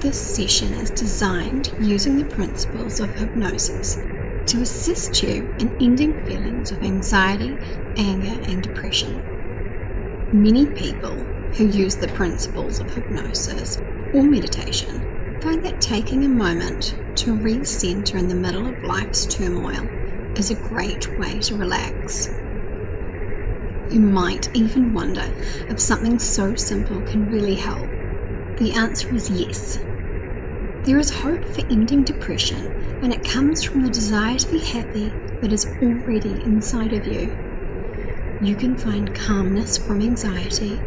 This session is designed using the principles of hypnosis to assist you in ending feelings of anxiety, anger, and depression. Many people who use the principles of hypnosis or meditation find that taking a moment to recenter in the middle of life's turmoil is a great way to relax. You might even wonder if something so simple can really help. The answer is yes. There is hope for ending depression, and it comes from the desire to be happy that is already inside of you. You can find calmness from anxiety,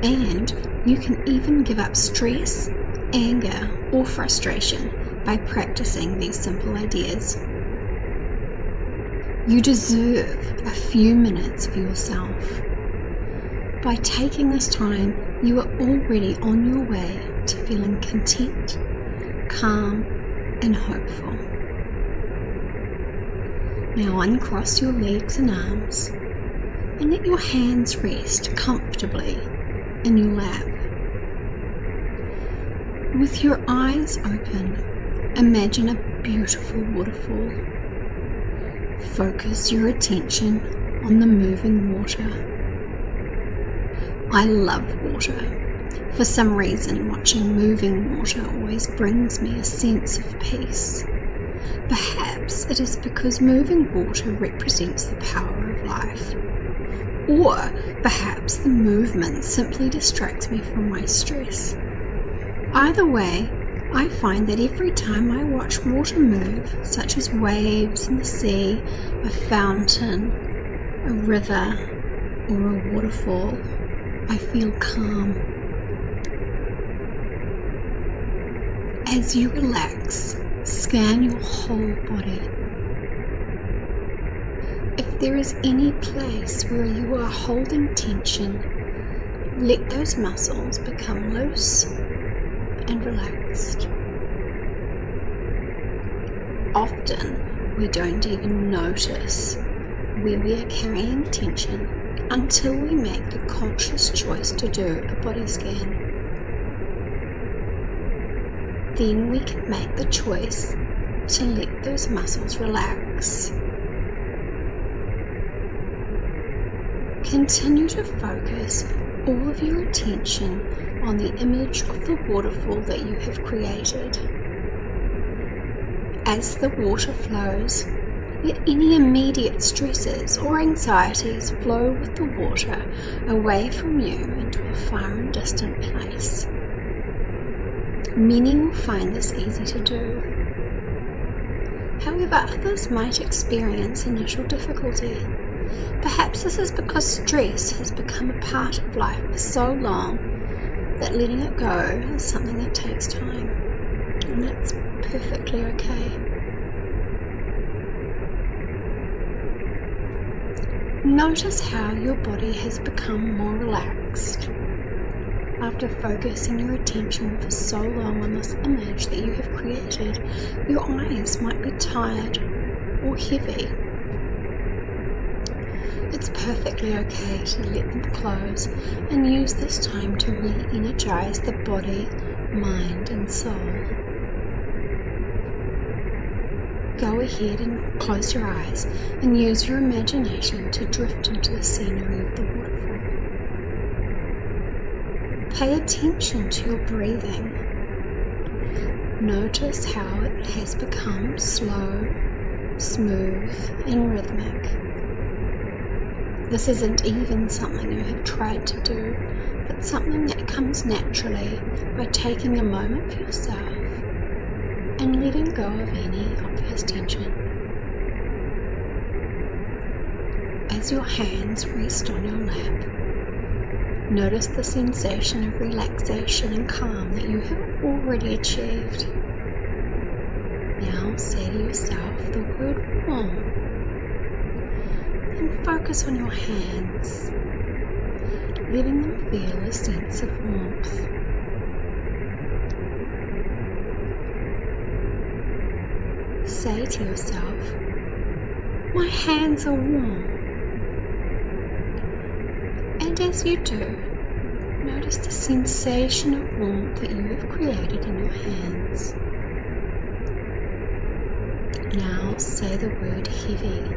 and you can even give up stress, anger, or frustration by practicing these simple ideas. You deserve a few minutes for yourself. By taking this time, you are already on your way to feeling content, calm, and hopeful. Now uncross your legs and arms and let your hands rest comfortably in your lap. With your eyes open, imagine a beautiful waterfall. Focus your attention on the moving water. I love water. For some reason, watching moving water always brings me a sense of peace. Perhaps it is because moving water represents the power of life. Or perhaps the movement simply distracts me from my stress. Either way, I find that every time I watch water move, such as waves in the sea, a fountain, a river, or a waterfall, I feel calm. As you relax, scan your whole body. If there is any place where you are holding tension, let those muscles become loose and relaxed. Often we don't even notice where we are carrying tension until we make the conscious choice to do a body scan. Then we can make the choice to let those muscles relax. Continue to focus all of your attention on the image of the waterfall that you have created. As the water flows, let any immediate stresses or anxieties flow with the water away from you into a far and distant place. Many will find this easy to do. However, others might experience initial difficulty. Perhaps this is because stress has become a part of life for so long that letting it go is something that takes time, and that's perfectly okay. Notice how your body has become more relaxed. After focusing your attention for so long on this image that you have created, your eyes might be tired or heavy. It's perfectly okay to let them close and use this time to re-energize the body, mind, and soul. Go ahead and close your eyes and use your imagination to drift into the scenery of the waterfall. Pay attention to your breathing. Notice how it has become slow, smooth, and rhythmic. This isn't even something you have tried to do, but something that comes naturally by taking a moment for yourself and letting go of any obvious tension. As your hands rest on your lap, notice the sensation of relaxation and calm that you have already achieved. Now say to yourself the word warm and focus on your hands, letting them feel a sense of warmth. Say to yourself, my hands are warm. And as you do, notice notice the sensation of warmth that you have created in your hands. Now say the word heavy.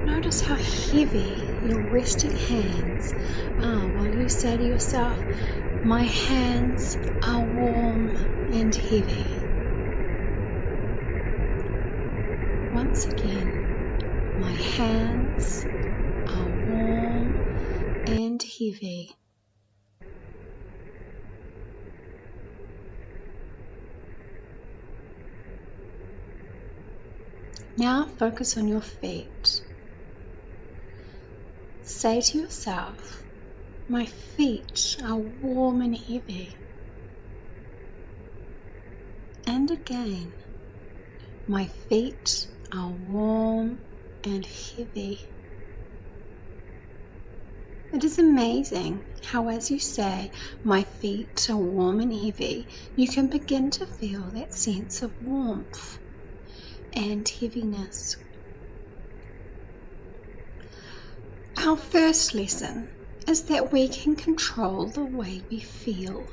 Notice how heavy your resting hands are while you say to yourself, my hands are warm and heavy. Once again, my hands are warm and heavy. Now focus on your feet. Say to yourself, my feet are warm and heavy. And again, my feet are warm and heavy. It is amazing how as you say, my feet are warm and heavy, you can begin to feel that sense of warmth and heaviness. Our first lesson is that we can control the way we feel.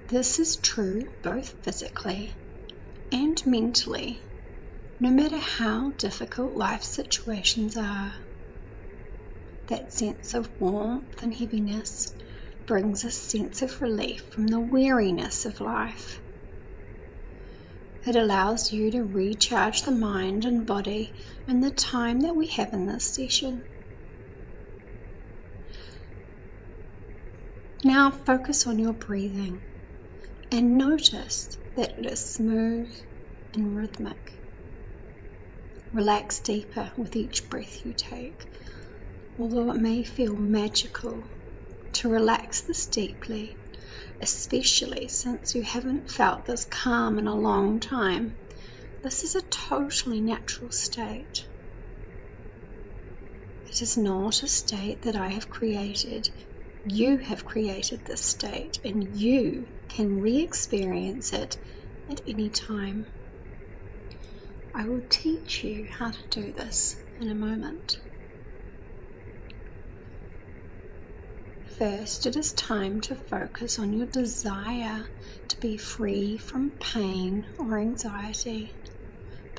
This is true both physically and mentally, no matter how difficult life situations are. That sense of warmth and heaviness brings a sense of relief from the weariness of life. It allows you to recharge the mind and body in the time that we have in this session. Now focus on your breathing and notice that it is smooth and rhythmic. Relax deeper with each breath you take, although it may feel magical to relax this deeply, especially since you haven't felt this calm in a long time. This is a totally natural state. It is not a state that I have created. You have created this state, and you can re-experience it at any time. I will teach you how to do this in a moment. First, it is time to focus on your desire to be free from pain or anxiety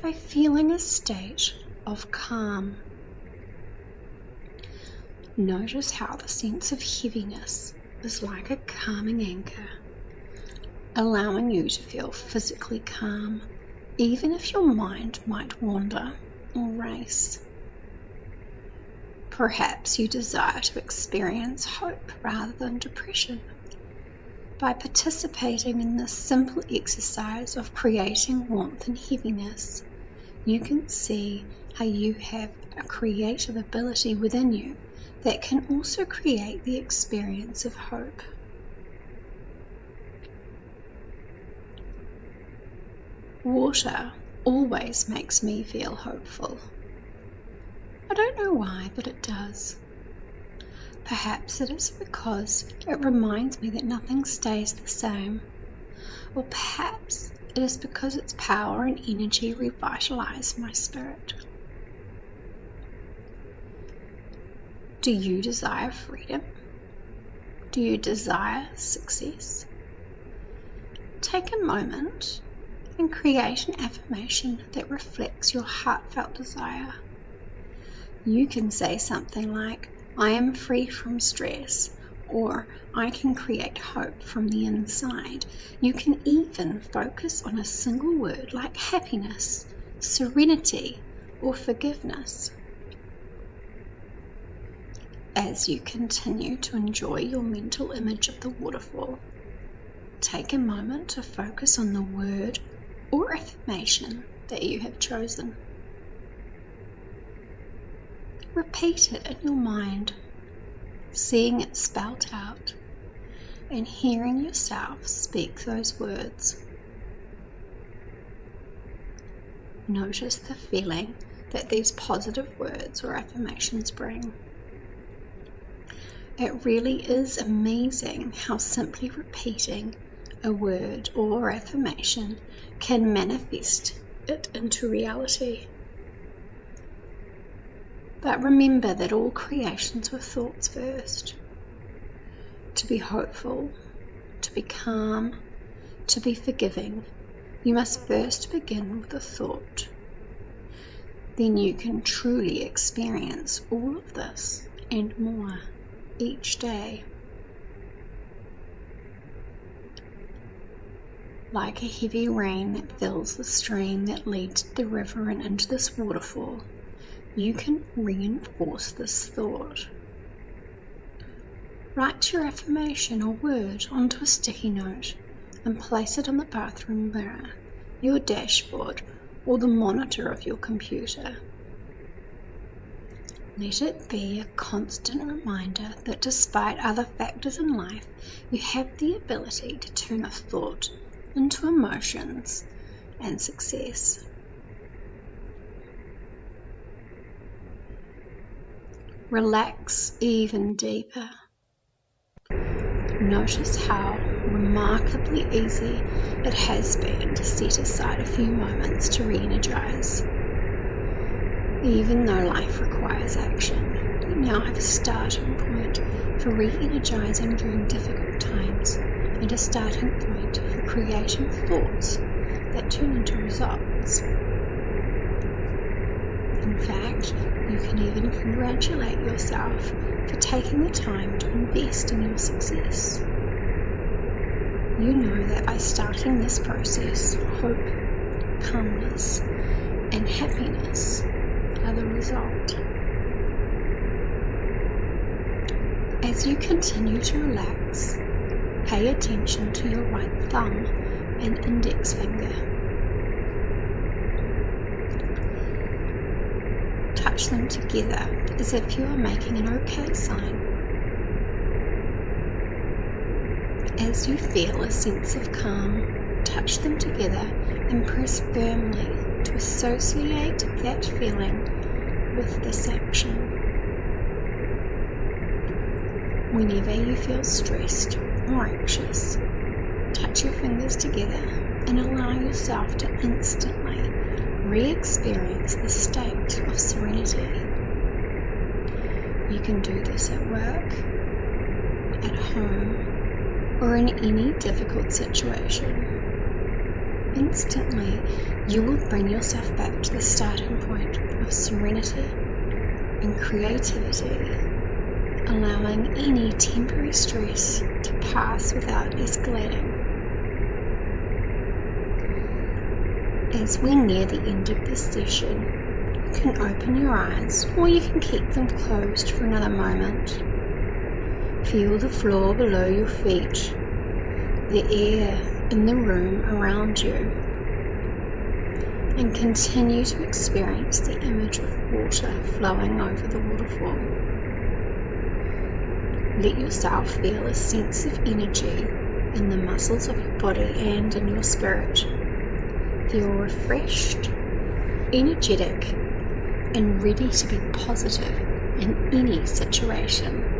by feeling a state of calm. Notice how the sense of heaviness is like a calming anchor, allowing you to feel physically calm, even if your mind might wander or race. Perhaps you desire to experience hope rather than depression. By participating in this simple exercise of creating warmth and heaviness, you can see how you have a creative ability within you that can also create the experience of hope. Water always makes me feel hopeful. I don't know why, but it does. Perhaps it is because it reminds me that nothing stays the same. Or perhaps it is because its power and energy revitalize my spirit. Do you desire freedom? Do you desire success? Take a moment and create an affirmation that reflects your heartfelt desire. You can say something like, I am free from stress, or I can create hope from the inside. You can even focus on a single word like happiness, serenity, or forgiveness. As you continue to enjoy your mental image of the waterfall, take a moment to focus on the word or affirmation that you have chosen. Repeat it in your mind, seeing it spelt out and hearing yourself speak those words. Notice the feeling that these positive words or affirmations bring. It really is amazing how simply repeating a word or affirmation can manifest it into reality. But remember that all creations were thoughts first. To be hopeful, to be calm, to be forgiving, you must first begin with a thought. Then you can truly experience all of this and more each day. Like a heavy rain that fills the stream that leads to the river and into this waterfall, you can reinforce this thought. Write your affirmation or word onto a sticky note and place it on the bathroom mirror, your dashboard, or the monitor of your computer. Let it be a constant reminder that despite other factors in life, you have the ability to turn a thought into emotions and success. Relax even deeper. Notice how remarkably easy it has been to set aside a few moments to re-energize. Even though life requires action, you now have a starting point for re-energizing during difficult times and a starting point for creating thoughts that turn into results. In fact, you can even congratulate yourself for taking the time to invest in your success. You know that by starting this process, hope, calmness, and happiness are the result. As you continue to relax, pay attention to your right thumb and index finger. Touch them together as if you are making an OK sign. As you feel a sense of calm, touch them together and press firmly to associate that feeling with this action. Whenever you feel stressed or anxious, touch your fingers together and allow yourself to instantly re-experience the state of serenity. You can do this at work, at home, or in any difficult situation. Instantly, you will bring yourself back to the starting point of serenity and creativity, allowing any temporary stress to pass without escalating. As we near the end of this session, you can open your eyes or you can keep them closed for another moment. Feel the floor below your feet, the air in the room around you, and continue to experience the image of water flowing over the waterfall. Let yourself feel a sense of energy in the muscles of your body and in your spirit. Feel refreshed, energetic, and ready to be positive in any situation.